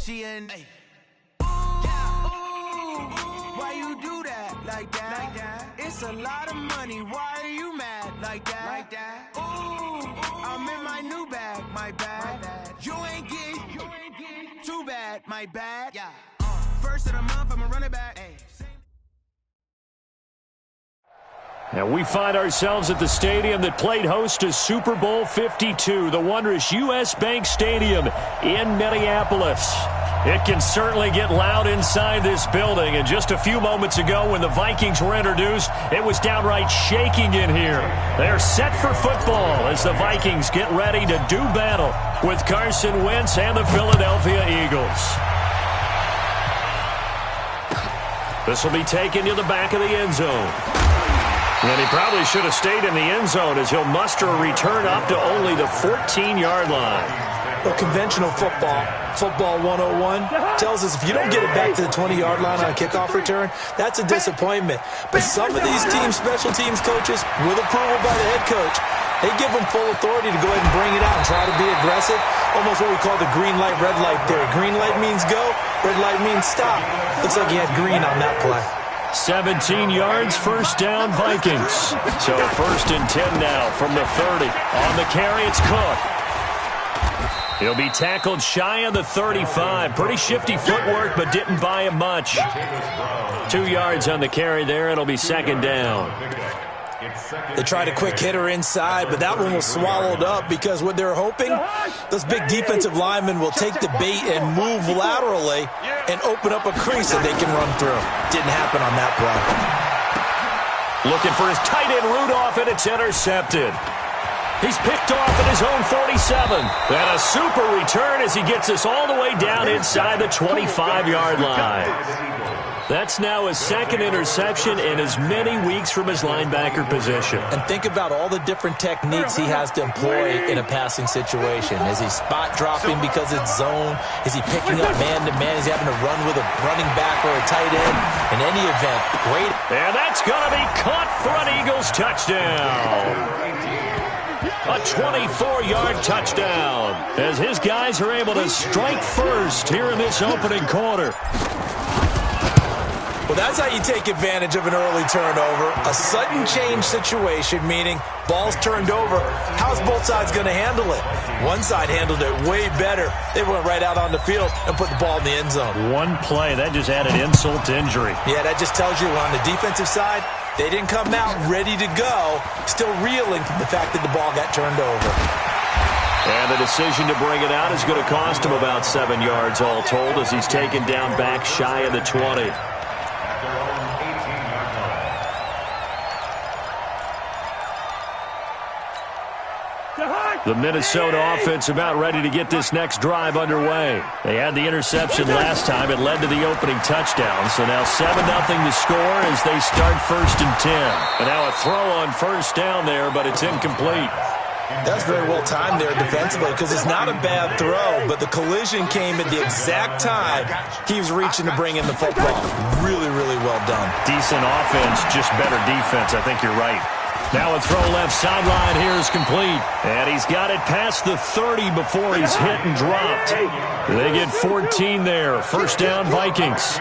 She in. Hey. Why you do that like that? It's a lot of money. Why are you mad like that? Ooh, I'm in my new bag, my bad. You ain't get too bad, my bad. Yeah. First of the month, I'ma run it back. Hey. And we find ourselves at the stadium that played host to Super Bowl 52, the wondrous U.S. Bank Stadium in Minneapolis. It can certainly get loud inside this building, and just a few moments ago when the Vikings were introduced, it was downright shaking in here. They're set for football as the Vikings get ready to do battle with Carson Wentz and the Philadelphia Eagles. This will be taken to the back of the end zone. And he probably should have stayed in the end zone as he'll muster a return up to only the 14-yard line. Well, conventional football 101, tells us if you don't get it back to the 20-yard line on a kickoff return, that's a disappointment. But some of these teams, special teams coaches, with approval by the head coach, they give them full authority to go ahead and bring it out and try to be aggressive. Almost what we call the green light, red light theory. Green light means go, red light means stop. Looks like he had green on that play. 17 yards, first down, Vikings. So 1st and 10 now from the 30. On the carry, it's Cook. He'll be tackled shy of the 35. Pretty shifty footwork, but didn't buy him much. 2 yards on the carry there. It'll be 2nd down. They tried a quick hitter inside, but that one was swallowed up because what they're hoping, those big defensive linemen will take the bait and move laterally and open up a crease that they can run through. Didn't happen on that play. Looking for his tight end Rudolph, and it's intercepted. He's picked off at his own 47. And a super return as he gets us all the way down inside the 25-yard line. That's now his 2nd interception in as many weeks from his linebacker position. And think about all the different techniques he has to employ in a passing situation. Is he spot dropping because it's zone? Is he picking up man-to-man? Is he having to run with a running back or a tight end? In any event, great. And that's going to be caught for an Eagles touchdown. A 24-yard touchdown as his guys are able to strike first here in this opening quarter. Well, that's how you take advantage of an early turnover. A sudden change situation, meaning ball's turned over. How's both sides going to handle it? One side handled it way better. They went right out on the field and put the ball in the end zone. One play, that just added insult to injury. Yeah, that just tells you on the defensive side, they didn't come out ready to go, still reeling from the fact that the ball got turned over. And the decision to bring it out is going to cost him about 7 yards all told as he's taken down back shy of the 20. The Minnesota offense about ready to get this next drive underway. They had the interception last time. It led to the opening touchdown. So now 7-0 to score as they start 1st and 10. And now a throw on 1st down there, but it's incomplete. That's very well timed there defensively because it's not a bad throw, but the collision came at the exact time he was reaching to bring in the football. Really, really well done. Decent offense, just better defense. I think you're right. Now a throw left sideline here is complete. And he's got it past the 30 before he's hit and dropped. They get 14 there. 1st down, Vikings.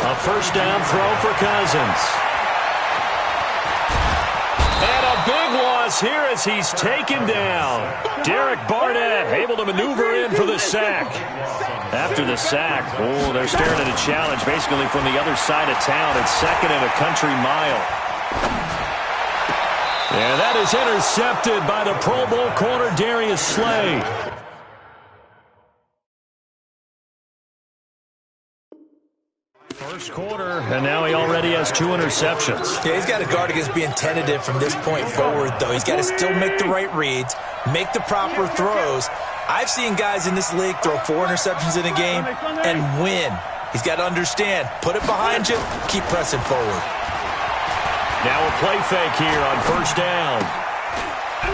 A 1st down throw for Cousins. And a big loss here as he's taken down. Derek Barnett able to maneuver in for the sack. After the sack, they're staring at a challenge basically from the other side of town. It's 2nd and a country mile. And that is intercepted by the Pro Bowl corner Darius Slay. First quarter, and now he already has 2 interceptions. Yeah, he's got to guard against being tentative from this point forward, though. He's got to still make the right reads, make the proper throws. I've seen guys in this league throw 4 interceptions in a game and win. He's got to understand, put it behind you, keep pressing forward. Now a play fake here on 1st down.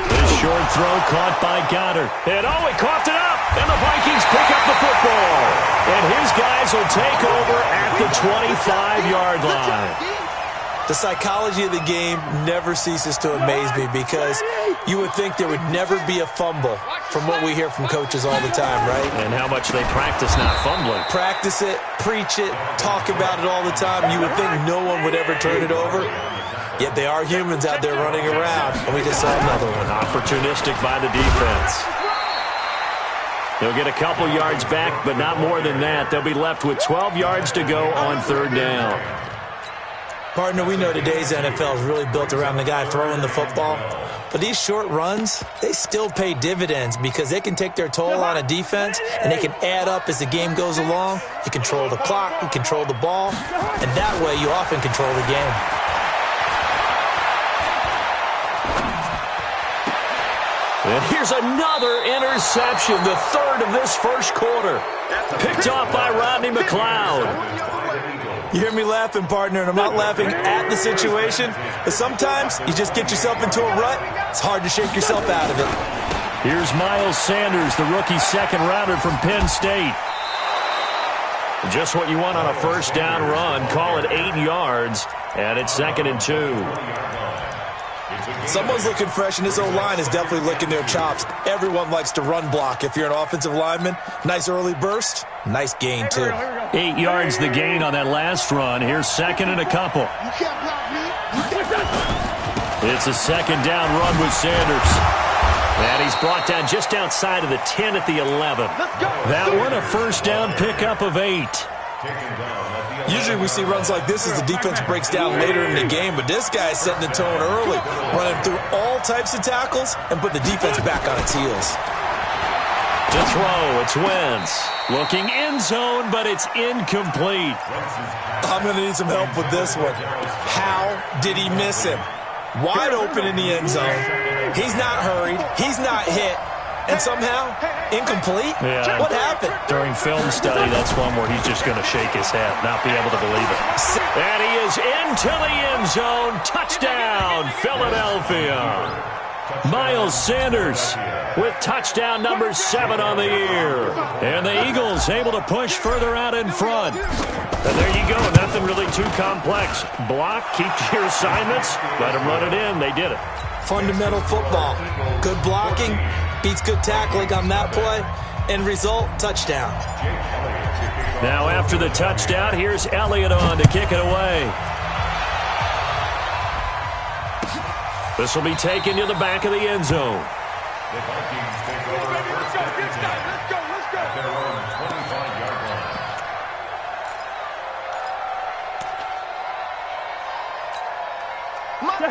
This short throw caught by Goddard. And he coughed it up, and the Vikings pick up the football. And his guys will take over at the 25-yard line. The psychology of the game never ceases to amaze me because you would think there would never be a fumble from what we hear from coaches all the time, right? And how much they practice not fumbling. Practice it, preach it, talk about it all the time. You would think no one would ever turn it over. Yet they are humans out there running around, and we just saw another one. Opportunistic by the defense. They'll get a couple yards back, but not more than that. They'll be left with 12 yards to go on third down. Partner, we know today's NFL is really built around the guy throwing the football. But these short runs, they still pay dividends because they can take their toll on a defense, and they can add up as the game goes along. You control the clock, you control the ball, and that way you often control the game. And here's another interception, the third of this first quarter. Picked off by Rodney McLeod. You hear me laughing, partner, and I'm not laughing at the situation, but sometimes you just get yourself into a rut. It's hard to shake yourself out of it. Here's Miles Sanders, the rookie second-rounder from Penn State. Just what you want on a first down run. Call it 8 yards, and it's 2nd and 2. Someone's looking fresh, and his O-line is definitely licking their chops. Everyone likes to run block. If you're an offensive lineman, nice early burst, nice gain, too. 8 yards the gain on that last run. Here's 2nd and a couple. It's a second down run with Sanders. And he's brought down just outside of the 10 at the 11. That one a first down pickup of 8. Usually we see runs like this as the defense breaks down later in the game, but this guy's setting the tone early, running through all types of tackles and put the defense back on its heels. To throw, it's Wentz. Looking end zone, but it's incomplete. I'm going to need some help with this one. How did he miss him? Wide open in the end zone. He's not hurried. He's not hit. And somehow, incomplete? Yeah. What happened? During film study, that's one where he's just going to shake his head, not be able to believe it. And he is into the end zone. Touchdown, Philadelphia. Miles Sanders with touchdown number 7 on the year. And the Eagles able to push further out in front. And there you go. Nothing really too complex. Block, keep to your assignments, let them run it in. They did it. Fundamental football. Good blocking beats good tackling on that play. End result, touchdown. Now after the touchdown, here's Elliott on to kick it away. This will be taken to the back of the end zone.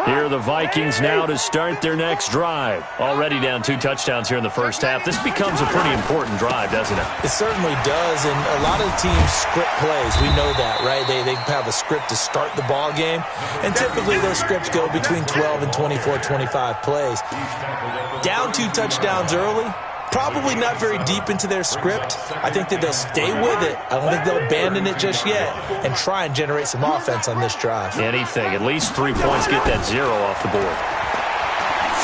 Here are the Vikings now to start their next drive. Already down 2 touchdowns here in the first half. This becomes a pretty important drive, doesn't it? It certainly does, and a lot of teams script plays. We know that, right? They have a script to start the ball game, and typically those scripts go between 12 and 24, 25 plays. Down 2 touchdowns early, probably not very deep into their script. I think that they'll stay with it. I don't think they'll abandon it just yet and try and generate some offense on this drive. Anything. At least 3 points. Get that 0 off the board.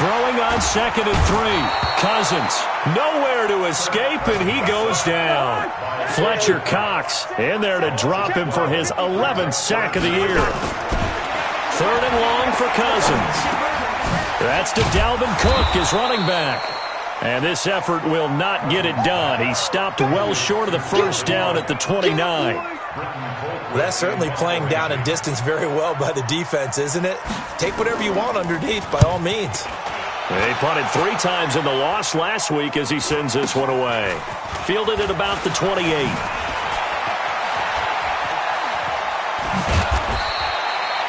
Throwing on 2nd and 3. Cousins. Nowhere to escape, and he goes down. Fletcher Cox in there to drop him for his 11th sack of the year. 3rd and long for Cousins. That's to Dalvin Cook, his running back. And this effort will not get it done. He stopped well short of the first down at the 29. Well, that's certainly playing down and distance very well by the defense, isn't it? Take whatever you want underneath, by all means. They punted 3 times in the loss last week as he sends this one away. Fielded at about the 28.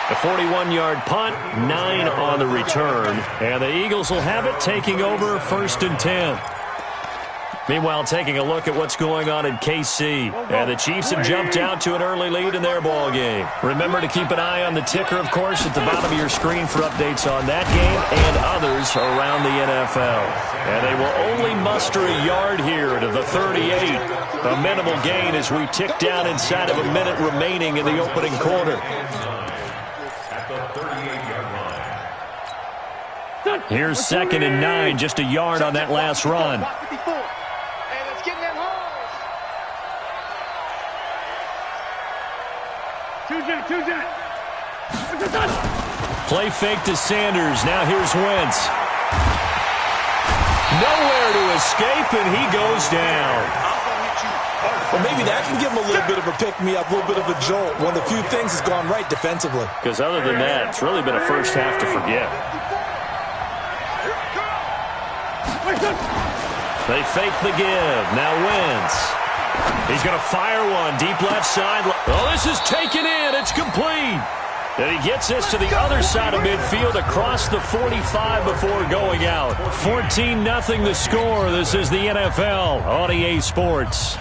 A 41-yard punt, 9 on the return. And the Eagles will have it, taking over 1st and 10. Meanwhile, taking a look at what's going on in KC. And the Chiefs have jumped out to an early lead in their ball game. Remember to keep an eye on the ticker, of course, at the bottom of your screen for updates on that game and others around the NFL. And they will only muster a yard here to the 38. A minimal gain as we tick down inside of a minute remaining in the opening quarter. Here's 2nd and 9, just a yard on that last run. Play fake to Sanders. Now here's Wentz. Nowhere to escape, and he goes down. Well, maybe that can give him a little bit of a pick-me-up, a little bit of a jolt. One of the few things that's gone right defensively. Because other than that, it's really been a first half to forget. They fake the give. Now Wentz. He's going to fire one. Deep left side. Oh, this is taken in. It's complete. And he gets this to the other side of midfield across the 45 before going out. 14-0 the score. This is the NFL on EA Sports.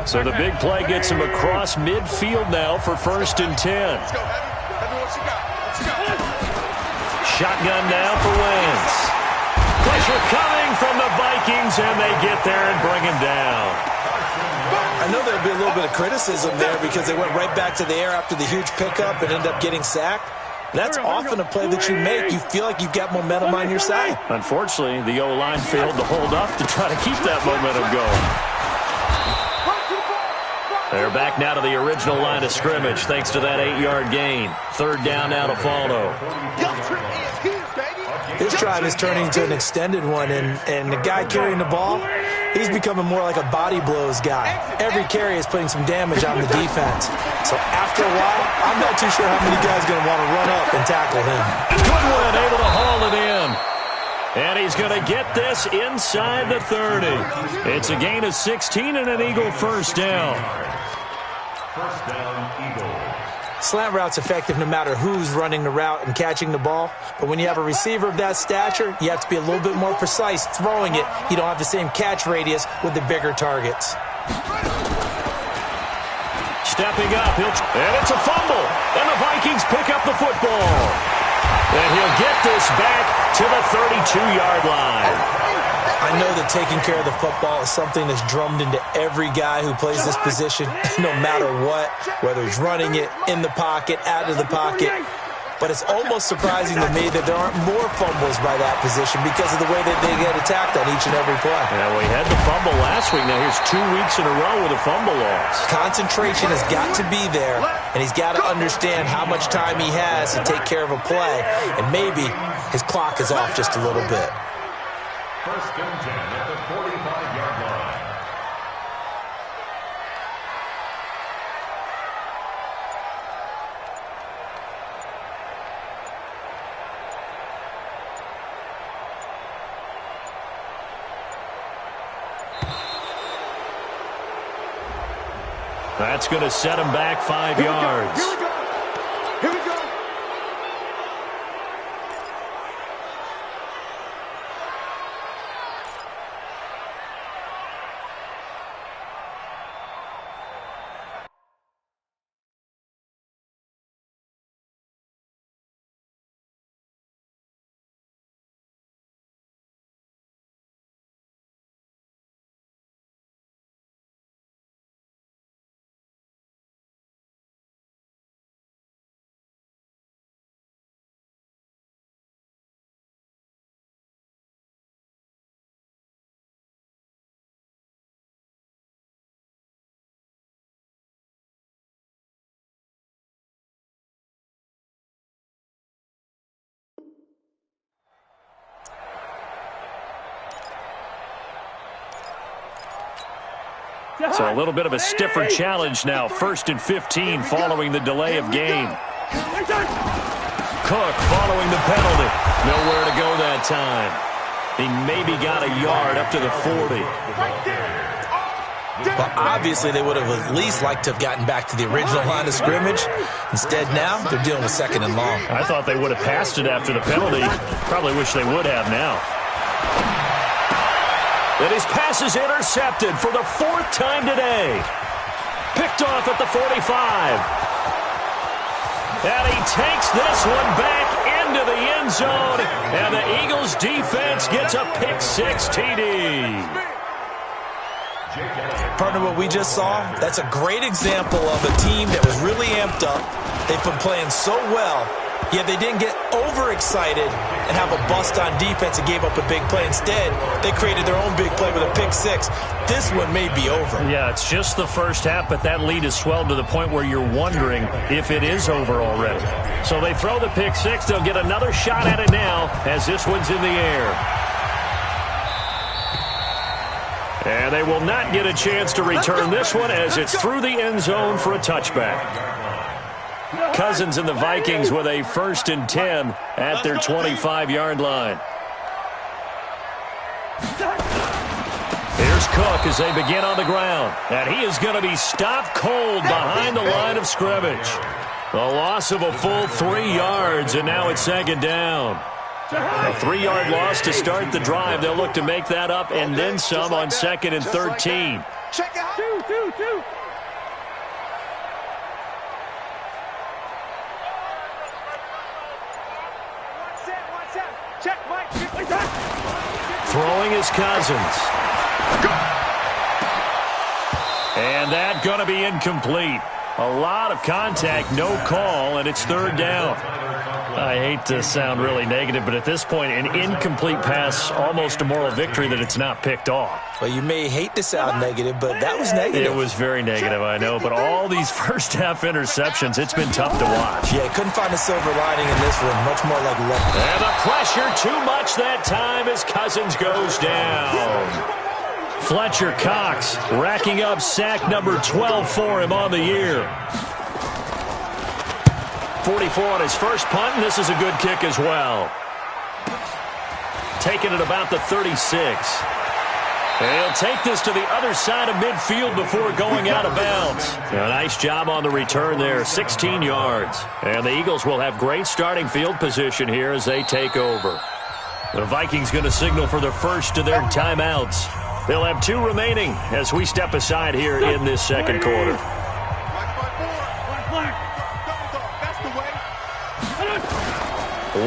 So the big play gets him across midfield now for 1st and 10. Shotgun now for Wentz. Pressure coming from the Vikings, and they get there and bring him down. I know there'll be a little bit of criticism there because they went right back to the air after the huge pickup and ended up getting sacked. That's often a play that you make. You feel like you've got momentum on your side. Unfortunately, the O-line failed to hold up to try to keep that momentum going. They're back now to the original line of scrimmage thanks to that 8-yard gain. 3rd down now to follow. This drive is turning into an extended one, and the guy carrying the ball, he's becoming more like a body blows guy. Every carry is putting some damage on the defense. So after a while, I'm not too sure how many guys are going to want to run up and tackle him. Good one, able to haul it in. And he's going to get this inside the 30. It's a gain of 16 and an Eagle first down. First down, Eagle. Slant route's effective no matter who's running the route and catching the ball. But when you have a receiver of that stature, you have to be a little bit more precise throwing it. You don't have the same catch radius with the bigger targets. Stepping up, and it's a fumble. And the Vikings pick up the football. And he'll get this back to the 32-yard line. I know that taking care of the football is something that's drummed into every guy who plays this position, no matter what, whether he's running it, in the pocket, out of the pocket. But it's almost surprising to me that there aren't more fumbles by that position because of the way that they get attacked on each and every play. Yeah, we had the fumble last week. Now here's 2 weeks in a row with a fumble loss. Concentration has got to be there, and he's got to understand how much time he has to take care of a play, and maybe his clock is off just a little bit. First and 10 at the 45-yard line. That's going to set him back 5 yards. Here we go. Here we go. So a little bit of a stiffer challenge now. 1st and 15 following the delay of game. Cook following the penalty. Nowhere to go that time. He maybe got a yard up to the 40. Well, obviously they would have at least liked to have gotten back to the original line of scrimmage. Instead now, they're dealing with 2nd and long. I thought they would have passed it after the penalty. Probably wish they would have now. And his pass is intercepted for the 4th time today. Picked off at the 45. And he takes this one back into the end zone. And the Eagles defense gets a pick-6 TD. Partner, what we just saw, that's a great example of a team that was really amped up. They've been playing so well, Yeah, they didn't get overexcited and have a bust on defense and gave up a big play. Instead, they created their own big play with a pick six. This one may be over. Yeah, it's just the first half, but that lead has swelled to the point where you're wondering if it is over already. So they throw the pick six. They'll get another shot at it now as this one's in the air. And they will not get a chance to return this one as it's through the end zone for a touchback. Cousins and the Vikings with a 1st and 10 at their 25-yard line. Here's Cook as they begin on the ground. And he is going to be stopped cold behind the line of scrimmage. A loss of a full 3 yards, and now it's 2nd down. A 3-yard loss to start the drive. They'll look to make that up and then some on 2nd and 13. Check it out. Two. Check, Mike. Throwing is Cousins. And that going to be incomplete. A lot of contact, no call, and it's 3rd down. I hate to sound really negative, but at this point, an incomplete pass, almost a moral victory that it's not picked off. Well, you may hate to sound negative, but that was negative. It was very negative, I know, but all these first-half interceptions, it's been tough to watch. Yeah, couldn't find a silver lining in this one, much more like luck. And the pressure too much that time as Cousins goes down. Fletcher Cox racking up sack number 12 for him on the year. 44 on his first punt, and this is a good kick as well. Taking it about the 36. He'll take this to the other side of midfield before going out of bounds. A nice job on the return there, 16 yards. And the Eagles will have great starting field position here as they take over. The Vikings going to signal for the first of their timeouts. They'll have 2 remaining as we step aside here in this second quarter.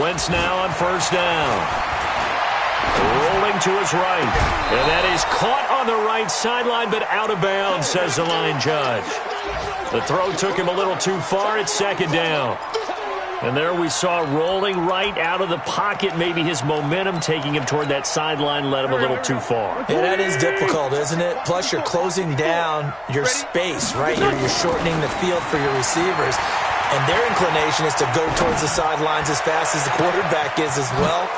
Wentz now on 1st down. Rolling to his right. And that is caught on the right sideline, but out of bounds, says the line judge. The throw took him a little too far. It's 2nd down. And there we saw rolling right out of the pocket. Maybe his momentum taking him toward that sideline led him a little too far. Yeah, that is difficult, isn't it? Plus, you're closing down your space, right? You're shortening the field for your receivers. And their inclination is to go towards the sidelines as fast as the quarterback is as well.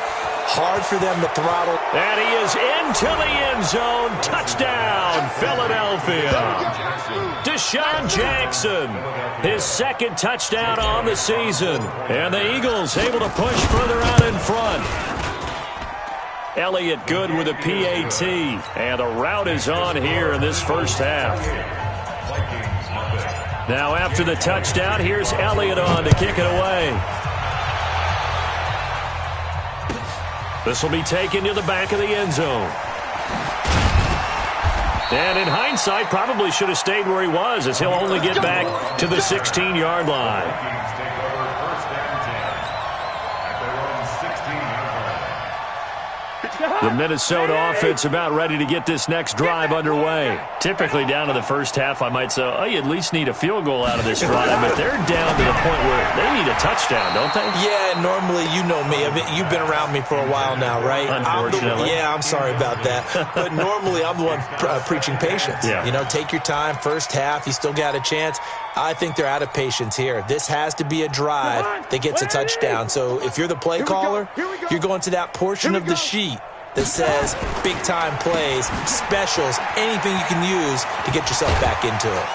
Hard for them to throttle. And he is into the end zone. Touchdown, Philadelphia. Deshaun Jackson, his 2nd touchdown on the season. And the Eagles able to push further out in front. Elliott good with a PAT. And the route is on here in this first half. Now after the touchdown, here's Elliott on to kick it away. This will be taken to the back of the end zone. And in hindsight, probably should have stayed where he was, as he'll only get back to the 16-yard line. The Minnesota offense about ready to get this next drive underway. Typically down to the first half, I might say, oh, you at least need a field goal out of this drive, but they're down to the point where they need a touchdown, don't they? Yeah, normally, you know me. I mean, you've been around me for a while now, right? Unfortunately. I'm sorry about that. But normally, I'm the one preaching patience. Yeah. You know, take your time, first half, you still got a chance. I think they're out of patience here. This has to be a drive that gets a touchdown. So if you're the play caller, you're going to that portion of the sheet that says big-time plays, specials, anything you can use to get yourself back into it.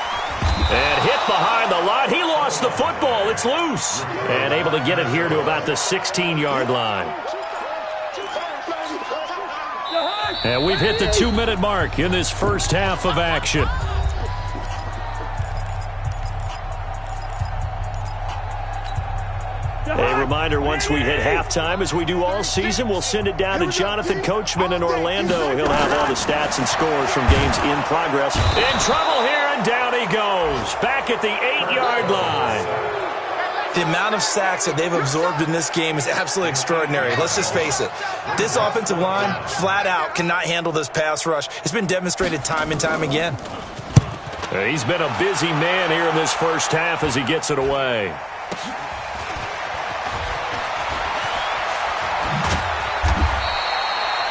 And hit behind the line. He lost the football. It's loose. And able to get it here to about the 16-yard line. And we've hit the 2-minute mark in this first half of action. A reminder, once we hit halftime, as we do all season, we'll send it down to Jonathan Coachman in Orlando. He'll have all the stats and scores from games in progress. In trouble here, and down he goes. Back at the 8-yard line. The amount of sacks that they've absorbed in this game is absolutely extraordinary. Let's just face it. This offensive line, flat out, cannot handle this pass rush. It's been demonstrated time and time again. He's been a busy man here in this first half as he gets it away.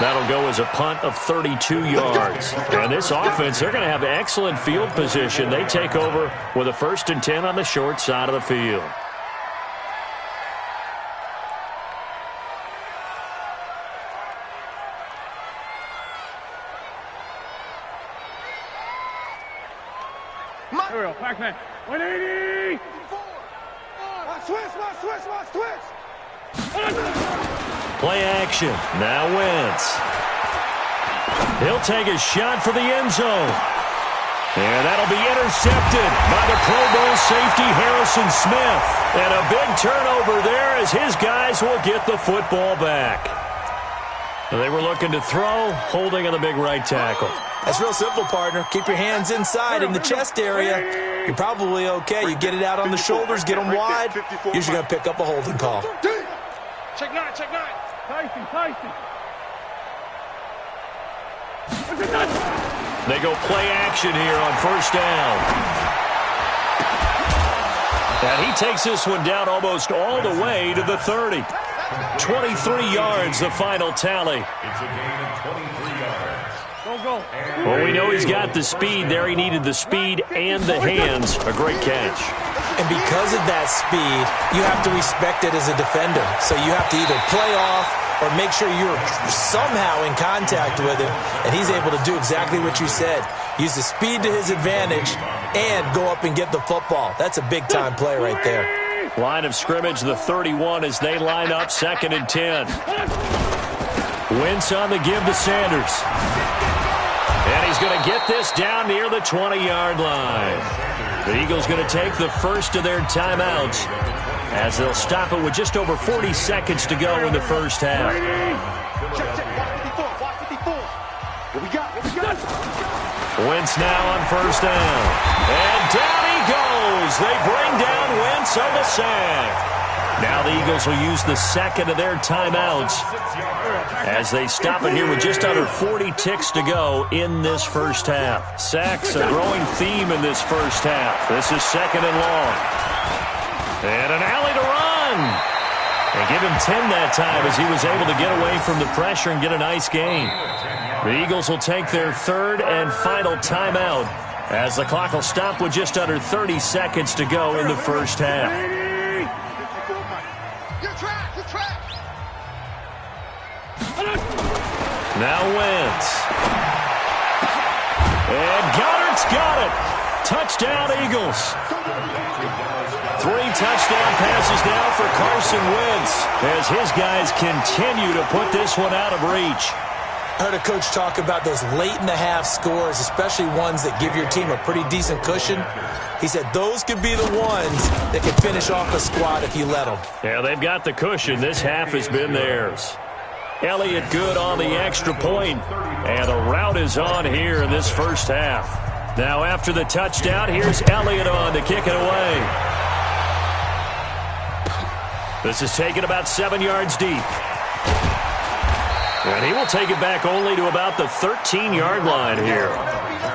That'll go as a punt of 32 yards. And this offense, they're going to have excellent field position. They take over with a 1st and 10 on the short side of the field. Here we go, Pac-Man. 180! Switch! Play action. Now Wentz. He'll take a shot for the end zone. And that'll be intercepted by the Pro Bowl safety Harrison Smith. And a big turnover there as his guys will get the football back. They were looking to throw, holding on the big right tackle. That's real simple, partner. Keep your hands inside in the chest area. You're probably okay. You get it out on the shoulders, get them wide. Usually going to pick up a holding call. Check nine. Tyson. They go play action here on 1st down. And he takes this one down almost all the way to the 30. 23 yards, the final tally. It's a gain of 23 yards. Go. Well, we know he's got the speed there. He needed the speed and the hands. A great catch. And because of that speed, you have to respect it as a defender. So you have to either play off or make sure you're somehow in contact with him. And he's able to do exactly what you said. Use the speed to his advantage and go up and get the football. That's a big-time play right there. Line of scrimmage, the 31 as they line up 2nd and 10. Wentz on the give to Sanders. And he's going to get this down near the 20-yard line. The Eagles going to take the first of their timeouts as they'll stop it with just over 40 seconds to go in the first half. Wentz now on 1st down. And down he goes. They bring down Wentz on the sack. Now the Eagles will use the second of their timeouts as they stop it here with just under 40 ticks to go in this first half. Sacks a growing theme in this first half. This is 2nd and long. And an alley to run. And give him 10 that time as he was able to get away from the pressure and get a nice gain. The Eagles will take their 3rd and final timeout as the clock will stop with just under 30 seconds to go in the first half. Now Wentz. And Goddard's got it. Touchdown, Eagles. 3 touchdown passes now for Carson Wentz as his guys continue to put this one out of reach. I heard a coach talk about those late-in-the-half scores, especially ones that give your team a pretty decent cushion. He said those could be the ones that can finish off a squad if you let them. Yeah, they've got the cushion. This half has been theirs. Elliott good on the extra point, and the route is on here in this first half. Now after the touchdown, here's Elliott on to kick it away. This is taken about 7 yards deep. And he will take it back only to about the 13-yard line here.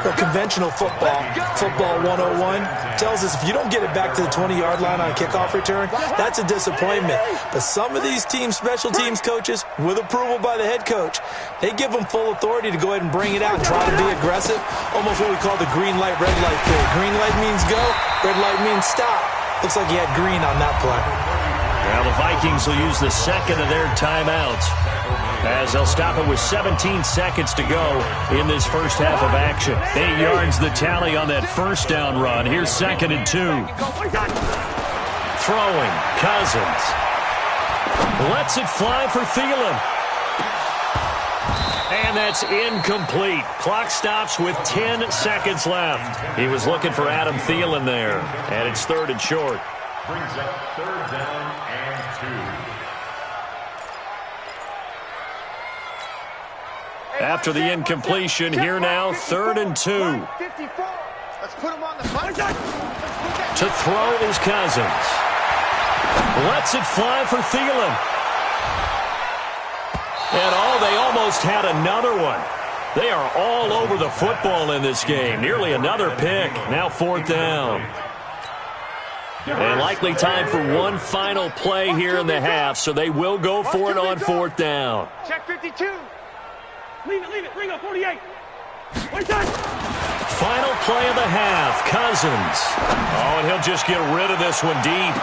For conventional football, football 101, tells us if you don't get it back to the 20-yard line on a kickoff return, that's a disappointment. But some of these teams, special teams coaches, with approval by the head coach, they give them full authority to go ahead and bring it out and try to be aggressive. Almost what we call the green light, red light theory. Green light means go, red light means stop. Looks like he had green on that play. Well, the Vikings will use the second of their timeouts as they'll stop it with 17 seconds to go in this first half of action. 8 yards the tally on that first down run. Here's 2nd and 2. Throwing, Cousins. Lets it fly for Thielen. And that's incomplete. Clock stops with 10 seconds left. He was looking for Adam Thielen there. And it's 3rd and short. Brings up 3rd down and 2. After the incompletion, here now, 3rd and 2. Let's put him on the button. To throw is Cousins. Lets it fly for Thielen. And they almost had another one. They are all over the football in this game. Nearly another pick. Now 4th down. And likely time for one final play here in the half, so they will go for it on 4th down. Check 52. Leave it. Bring up 48. One touch. Final play of the half, Cousins. Oh, and he'll just get rid of this one deep.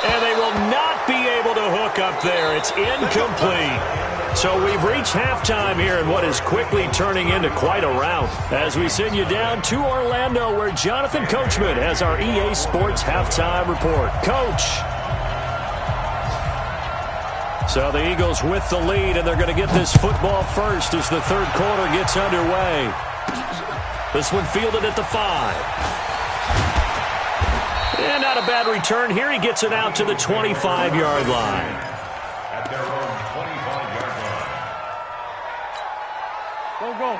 And they will not be able to hook up there. It's incomplete. So we've reached halftime here in what is quickly turning into quite a rout as we send you down to Orlando where Jonathan Coachman has our EA Sports halftime report. Coach. So the Eagles with the lead, and they're going to get this football first as the third quarter gets underway. This one fielded at the 5. And not a bad return here. He gets it out to the 25-yard line. At their own 25-yard line.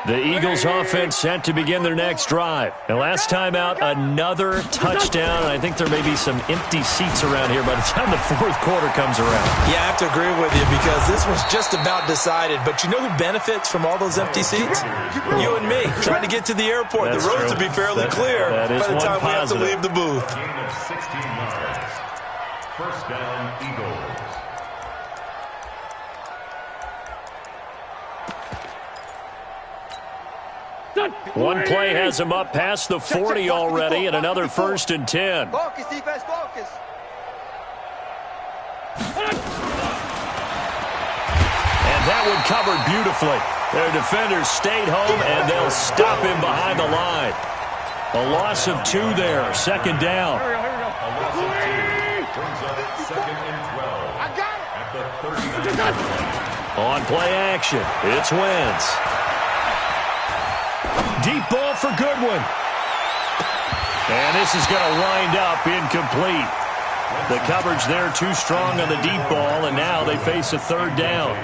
The Eagles offense set to begin their next drive. And last time out, another touchdown. And I think there may be some empty seats around here by the time the fourth quarter comes around. Yeah, I have to agree with you because this one's just about decided. But you know who benefits from all those empty seats? You and me, trying to get to the airport. That's the roads true. will be fairly clear that is by the time one we have to positive. leave the booth. Gain of 16 yards. First down, Eagles. One play has him up past the 40 already, and another 1st and 10. Focus, defense, focus. And that one covered beautifully. Their defenders stayed home, and they'll stop him behind the line. A loss of 2 there, 2nd down. Here we go. A loss of 2 brings up 2nd and 12 I got it. at the 39. On play action, it's Wentz. Deep ball for Goodwin. And this is going to wind up incomplete. The coverage there too strong on the deep ball, and now they face a 3rd down.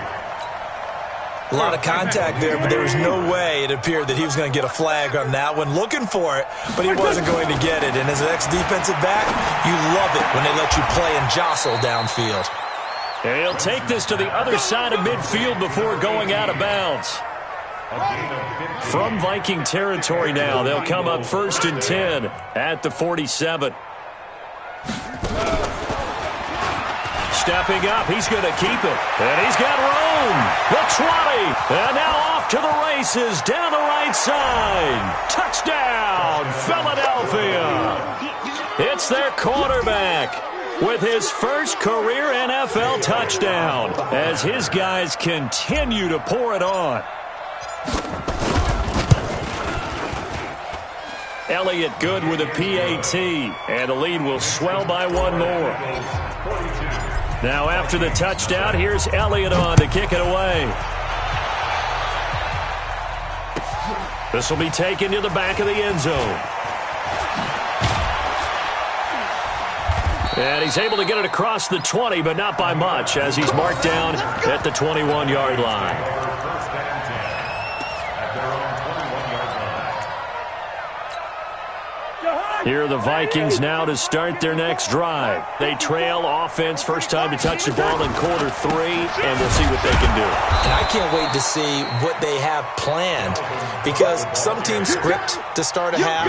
A lot of contact there, but there was no way it appeared that he was going to get a flag on that one. Looking for it, but he wasn't going to get it. And as an ex-defensive back, you love it when they let you play and jostle downfield. And he'll take this to the other side of midfield before going out of bounds. From Viking territory now, they'll come up 1st and 10 at the 47. Stepping up, he's going to keep it. And he's got room. The 20. And now off to the races down the right side. Touchdown, Philadelphia. It's their quarterback with his first career NFL touchdown as his guys continue to pour it on. Elliott good with a PAT, and the lead will swell by 1 more. Now after the touchdown, here's Elliott on to kick it away. This will be taken to the back of the end zone. And he's able to get it across the 20, but not by much, as he's marked down at the 21-yard line. Here are the Vikings now to start their next drive. They trail offense, first time to touch the ball in quarter 3, and we'll see what they can do. And I can't wait to see what they have planned because some teams script to start a half.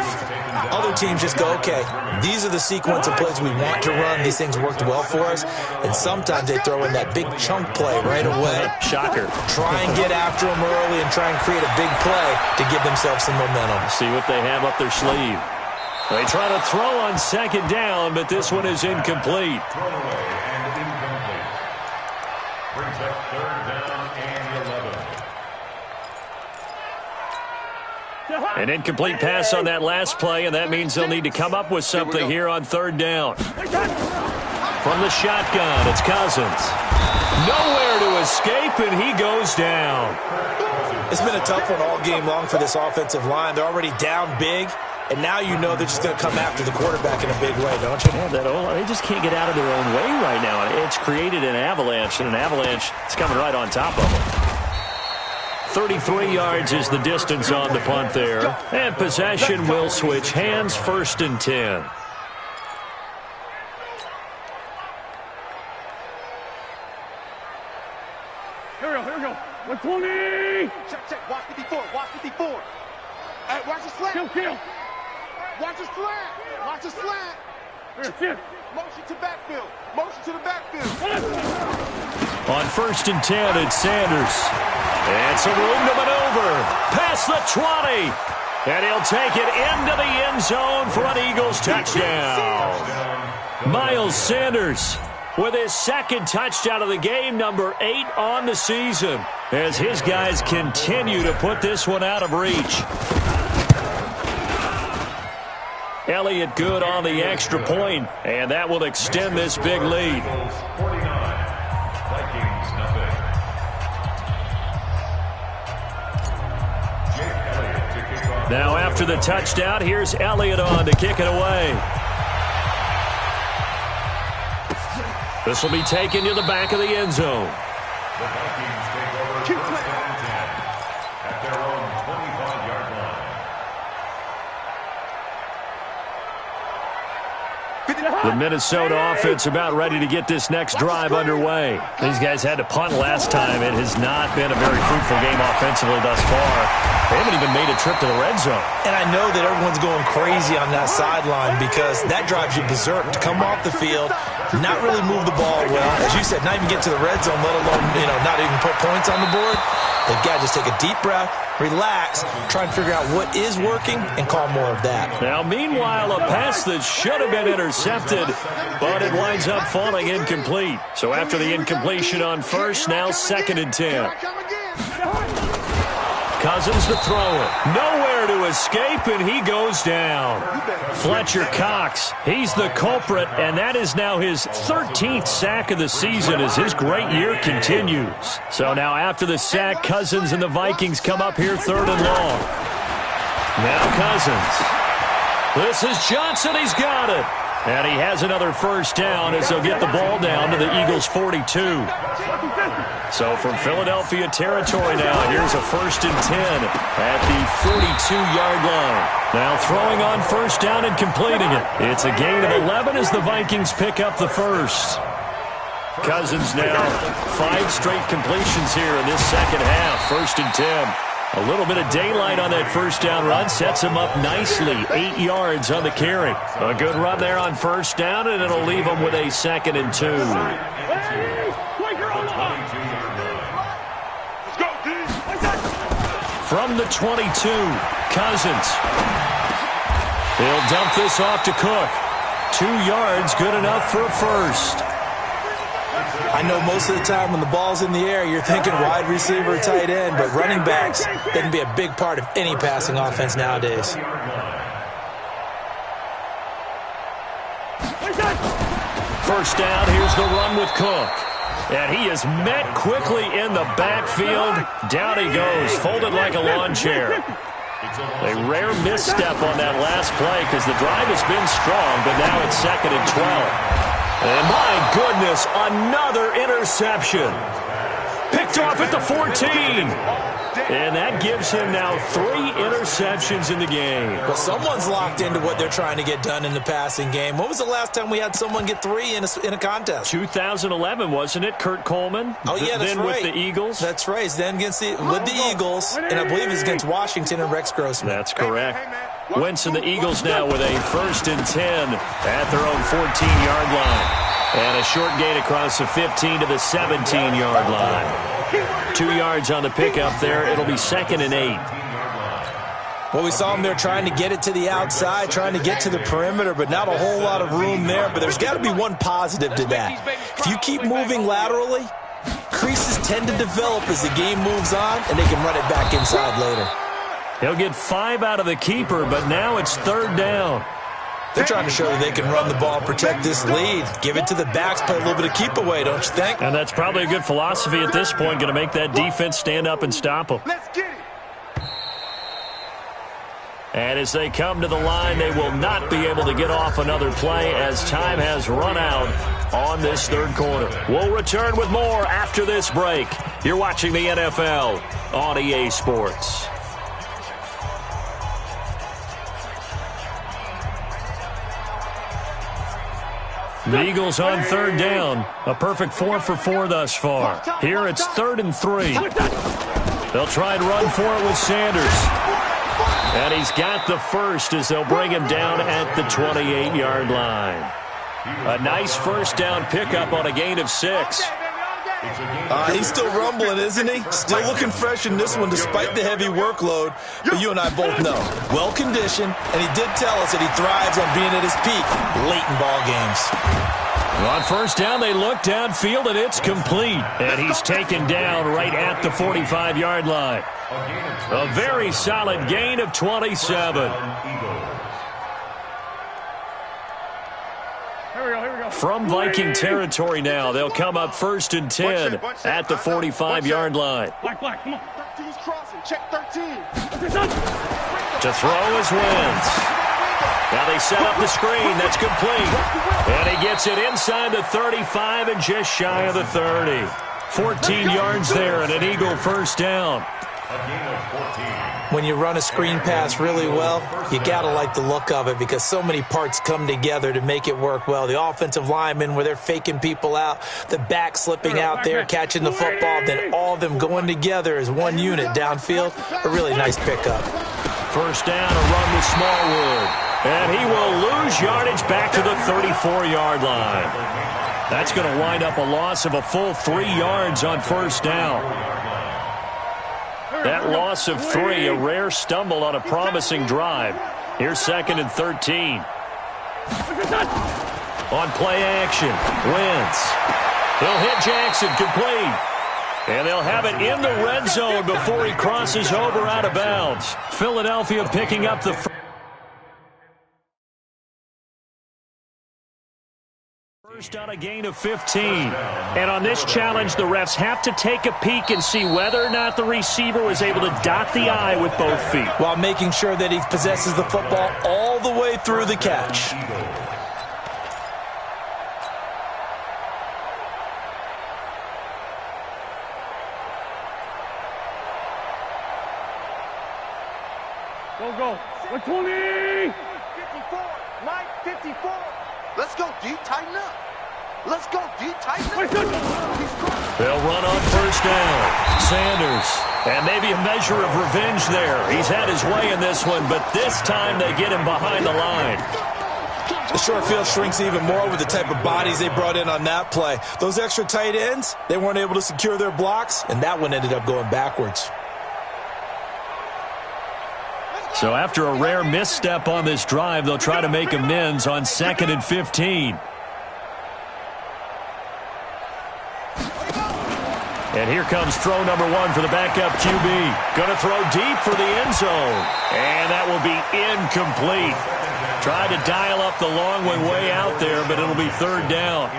Other teams just go, okay, these are the sequence of plays we want to run. These things worked well for us. And sometimes they throw in that big chunk play right away. Shocker. Try and get after them early and try and create a big play to give themselves some momentum. See what they have up their sleeve. They try to throw on 2nd down, but this one is incomplete. Thrown away and incomplete. Brings up 3rd down and 11. An incomplete pass on that last play, and that means they'll need to come up with something here on 3rd down. From the shotgun, it's Cousins. Nowhere to escape, and he goes down. It's been a tough one all game long for this offensive line. They're already down big. And now you know they're just going to come after the quarterback in a big way, don't you? Yeah, they just can't get out of their own way right now. It's created an avalanche, and an avalanche is coming right on top of them. 33 yards is the distance on the punt there. And possession will switch hands, 1st and 10. Here we go. 120. Check. Watch 54. Hey, watch the slant. Kill. Watch the slant. Here. Motion to the backfield. On 1st and 10, it's Sanders. And some room to maneuver. Past the 20. And he'll take it into the end zone for an Eagles touchdown. Miles Sanders with his second touchdown of the game, number 8 on the season, as his guys continue to put this one out of reach. Elliott good on the extra point, and that will extend this big lead. 49, Vikings nothing. Jake Elliott to kick off. Now after the touchdown, here's Elliott on to kick it away. This will be taken to the back of the end zone. The Vikings take over first and 10 at their own 25-yard line. The Minnesota offense about ready to get this next drive underway. These guys had to punt last time. It has not been a very fruitful game offensively thus far. They haven't even made a trip to the red zone. And I know that everyone's going crazy on that sideline because that drives you berserk to come off the field, not really move the ball well. As you said, not even get to the red zone, let alone, not even put points on the board. They've got to just take a deep breath, relax, try and figure out what is working, and call more of that. Now, meanwhile, a pass that should have been intercepted, but it winds up falling incomplete. So after the incompletion on first, now 2nd and 10. Cousins to throw it. Nowhere to escape, and he goes down. Fletcher Cox, he's the culprit, and that is now his 13th sack of the season as his great year continues. So now after the sack, Cousins and the Vikings come up here 3rd and long. Now Cousins. This is Johnson. He's got it. And he has another first down as they'll get the ball down to the Eagles' 42. So from Philadelphia territory now, here's a 1st and 10 at the 42-yard line. Now throwing on first down and completing it. It's a gain of 11 as the Vikings pick up the first. Cousins now 5 straight completions here in this second half. 1st and 10. A little bit of daylight on that first down run sets him up nicely. 8 yards on the carry. A good run there on first down, and it'll leave him with a 2nd and 2. From the 22, Cousins. He'll dump this off to Cook. 2 yards, good enough for a first. I know most of the time when the ball's in the air, you're thinking wide receiver, tight end, but running backs, they can be a big part of any passing offense nowadays. First down, here's the run with Cook. And he is met quickly in the backfield. Down he goes, folded like a lawn chair. A rare misstep on that last play because the drive has been strong, but now it's 2nd and 12. And my goodness, another interception. Picked off at the 14. And that gives him now 3 interceptions in the game. Well, someone's locked into what they're trying to get done in the passing game. When was the last time we had someone get 3 in a contest? 2011, wasn't it? Kurt Coleman? Oh, yeah, that's then right. With the Eagles? That's right. Then with the Eagles, and I believe it's against Washington and Rex Grossman. That's correct. Wentz and the Eagles now with a 1st and 10 at their own 14-yard line. And a short gain across the 15 to the 17-yard line. 2 yards on the pickup there. It'll be 2nd and 8. Well, we saw them there trying to get it to the outside, trying to get to the perimeter, but not a whole lot of room there. But there's got to be one positive to that. If you keep moving laterally, creases tend to develop as the game moves on, and they can run it back inside later. He'll get 5 out of the keeper, but now it's 3rd down. They're trying to show that they can run the ball, protect this lead, give it to the backs, play a little bit of keep away, don't you think? And that's probably a good philosophy at this point, going to make that defense stand up and stop them. Let's get it. And as they come to the line, they will not be able to get off another play as time has run out on this 3rd quarter. We'll return with more after this break. You're watching the NFL on EA Sports. The Eagles on 3rd down. A perfect 4 for 4 thus far. Here it's 3rd and 3. They'll try and run for it with Sanders. And he's got the first as they'll bring him down at the 28-yard line. A nice first down pickup on a gain of 6. He's still rumbling, isn't he? Still looking fresh in this one despite the heavy workload. But you and I both know, well-conditioned, and he did tell us that he thrives on being at his peak late in ball games. On first down, they look downfield, and it's complete. And he's taken down right at the 45-yard line. A very solid gain of 27. From Viking territory now, they'll come up 1st and 10 at the 45-yard line. Black, come on. 13's crossing. Check 13. To throw is Wentz. Now they set up the screen. That's complete. And he gets it inside the 35 and just shy of the 30. 14 yards there and an Eagle first down. When you run a screen pass really well, you got to like the look of it because so many parts come together to make it work well. The offensive linemen, where they're faking people out, the back slipping out there, catching the football, then all of them going together as one unit downfield. A really nice pickup. First down, a run with Smallwood. And he will lose yardage back to the 34-yard line. That's going to wind up a loss of a full 3 yards on first down. That loss of 3, a rare stumble on a promising drive. Here's 2nd and 13. On play action, Wentz. He'll hit Jackson, complete. And they'll have it in the red zone before he crosses over out of bounds. Philadelphia picking up the first on a gain of 15. And on this challenge, the refs have to take a peek and see whether or not the receiver was able to dot the I with both feet, while making sure that he possesses the football all the way through the catch. Go. 120. 54. Mike, 54. Let's go, D. Tighten up. Let's go, D. Tighten up. They'll run on first down. Sanders. And maybe a measure of revenge there. He's had his way in this one, but this time they get him behind the line. The short field shrinks even more with the type of bodies they brought in on that play. Those extra tight ends, they weren't able to secure their blocks, and that one ended up going backwards. So after a rare misstep on this drive, they'll try to make amends on 2nd and 15. And here comes throw number 1 for the backup QB. Going to throw deep for the end zone. And that will be incomplete. Tried to dial up the long way out there, but it'll be 3rd down.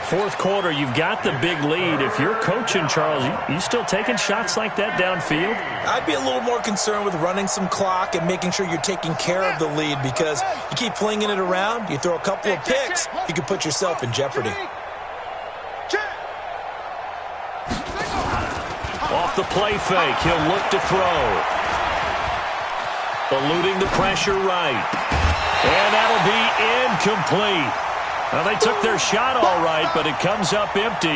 4th quarter, you've got the big lead. If you're coaching, Charles, you still taking shots like that downfield? I'd be a little more concerned with running some clock and making sure you're taking care of the lead, because you keep flinging it around, you throw a couple of picks, you can put yourself in jeopardy. Off the play fake, he'll look to throw. Eluding the pressure right. And that'll be incomplete. Well, they took their shot all right, but it comes up empty,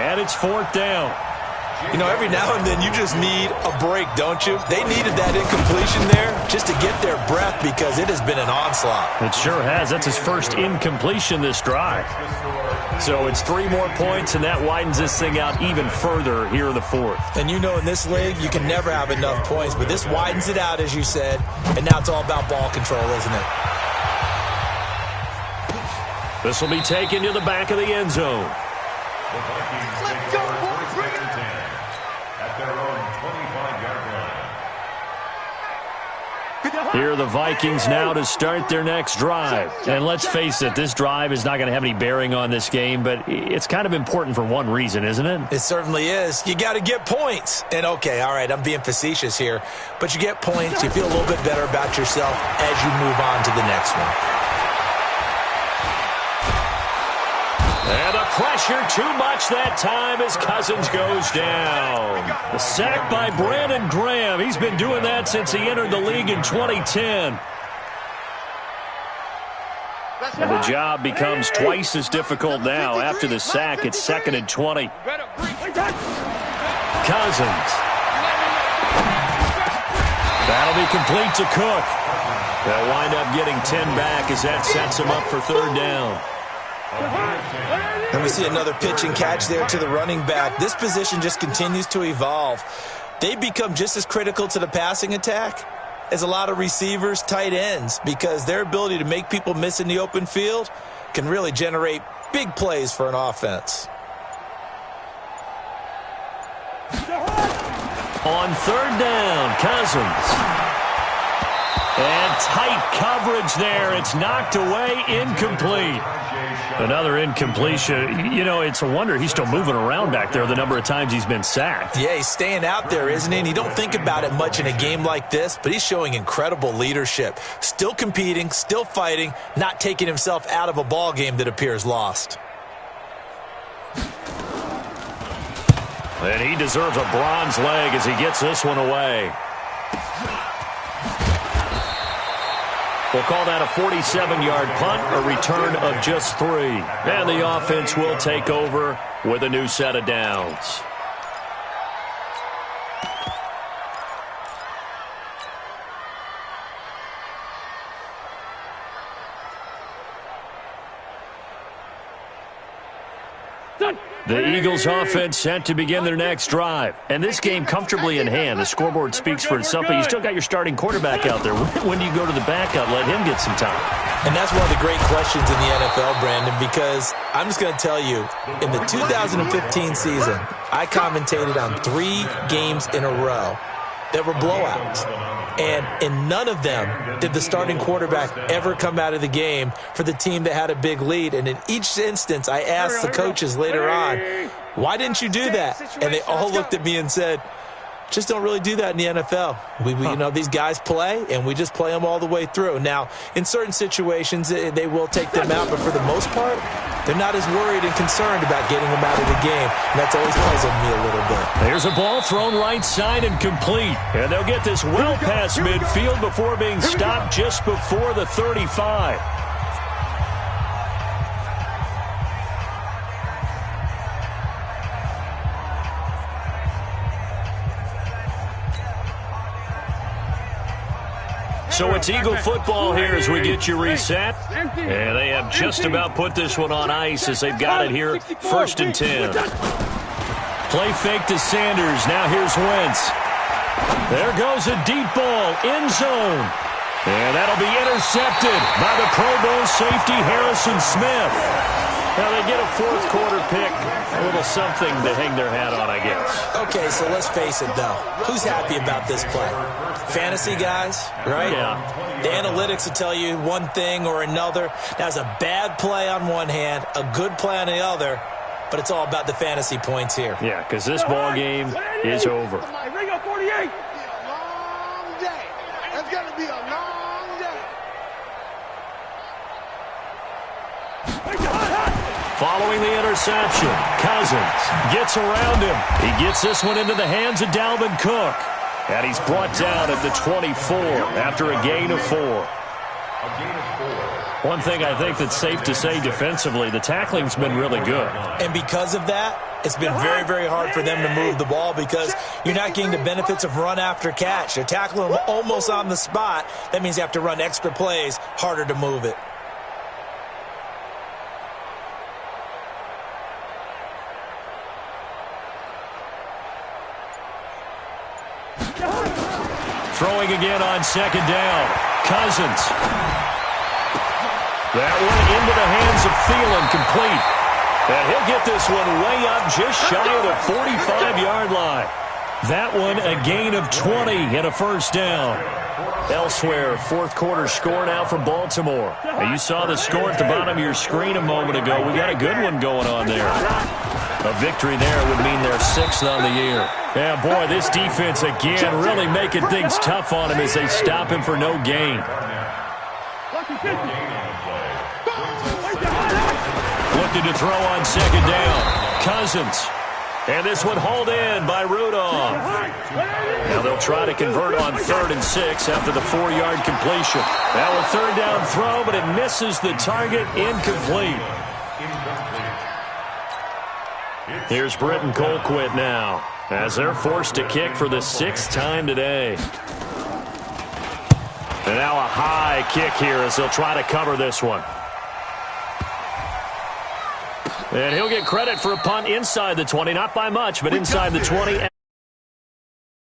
and it's 4th down. You know, every now and then you just need a break, don't you? They needed that incompletion there just to get their breath because it has been an onslaught. It sure has. That's his first incompletion this drive. So it's 3 more points, and that widens this thing out even further here in the 4th. And you know in this league, you can never have enough points, but this widens it out, as you said, and now it's all about ball control, isn't it? This will be taken to the back of the end zone. The Vikings take over 1st and 10 at their own 25-yard line. Here are the Vikings now to start their next drive. And let's face it, this drive is not going to have any bearing on this game, but it's kind of important for one reason, isn't it? It certainly is. You got to get points. And okay, all right, I'm being facetious here, but you get points, you feel a little bit better about yourself as you move on to the next one. And the pressure too much that time as Cousins goes down. The sack by Brandon Graham. He's been doing that since he entered the league in 2010. And the job becomes twice as difficult now. After the sack, it's 2nd and 20. Cousins. That'll be complete to Cook. They'll wind up getting 10 back as that sets him up for 3rd down. And we see another pitch and catch there to the running back. This position just continues to evolve. They become just as critical to the passing attack as a lot of receivers, tight ends, because their ability to make people miss in the open field can really generate big plays for an offense. On third down, Cousins. And tight coverage there. It's knocked away, incomplete. Another incompletion. You know, it's a wonder he's still moving around back there the number of times he's been sacked. Yeah, he's staying out there, isn't he? And you don't think about it much in a game like this, but he's showing incredible leadership. Still competing, still fighting, not taking himself out of a ball game that appears lost. And he deserves a bronze leg as he gets this one away. We'll call that a 47-yard punt, a return of just 3. And the offense will take over with a new set of downs. The Eagles offense set to begin their next drive. And this game comfortably in hand. The scoreboard speaks for itself, but you still got your starting quarterback out there. When do you go to the backup? Let him get some time. And that's one of the great questions in the NFL, Brandon, because I'm just going to tell you, in the 2015 season, I commentated on 3 games in a row that were blowouts. And in none of them did the starting quarterback ever come out of the game for the team that had a big lead. And in each instance, I asked the coaches later on, why didn't you do that? And they all looked at me and said, just don't really do that in the NFL. You know, these guys play, and we just play them all the way through. Now, in certain situations, they will take them out, but for the most part, they're not as worried and concerned about getting them out of the game. And that's always puzzled me a little bit. There's a ball thrown right side and complete. And they'll get this well past midfield before being stopped just before the 35. So it's Eagle football here as we get you reset. And they have just about put this one on ice as they've got it here, 1st and 10. Play fake to Sanders. Now here's Wentz. There goes a deep ball, end zone. And that'll be intercepted by the Pro Bowl safety Harrison Smith. Now they get a 4th quarter pick, a little something to hang their hat on, I guess. Okay, so let's face it, though. Who's happy about this play? Fantasy guys, right? Yeah. The analytics will tell you one thing or another. That's a bad play on one hand, a good play on the other, but it's all about the fantasy points here. Yeah, because this ball game is over. Ring up 48. It's gonna be a long day. It's gonna be a long day. Following the interception, Cousins gets around him. He gets this one into the hands of Dalvin Cook. And he's brought down at the 24 after a gain of 4. One thing I think that's safe to say defensively, the tackling's been really good. And because of that, it's been very, very hard for them to move the ball because you're not getting the benefits of run after catch. They're tackling them almost on the spot. That means you have to run extra plays, harder to move it. Throwing again on 2nd down. Cousins. That one into the hands of Thielen, complete. And he'll get this one way up just shy of the 45-yard line. That one a gain of 20 and a 1st down. Elsewhere, 4th quarter score now for Baltimore. Now you saw the score at the bottom of your screen a moment ago. We got a good one going on there. A victory there would mean they're 6th on the year. Yeah, boy, this defense again really making things tough on him as they stop him for no gain. Looking to throw on 2nd down. Cousins. And this one hauled in by Rudolph. Now they'll try to convert on 3rd and 6 after the 4-yard completion. Now a 3rd down throw, but it misses the target, incomplete. Here's Britton Colquitt now as they're forced to kick for the 6th time today. And now a high kick here as they'll try to cover this one. And he'll get credit for a punt inside the 20. Not by much, but inside the 20.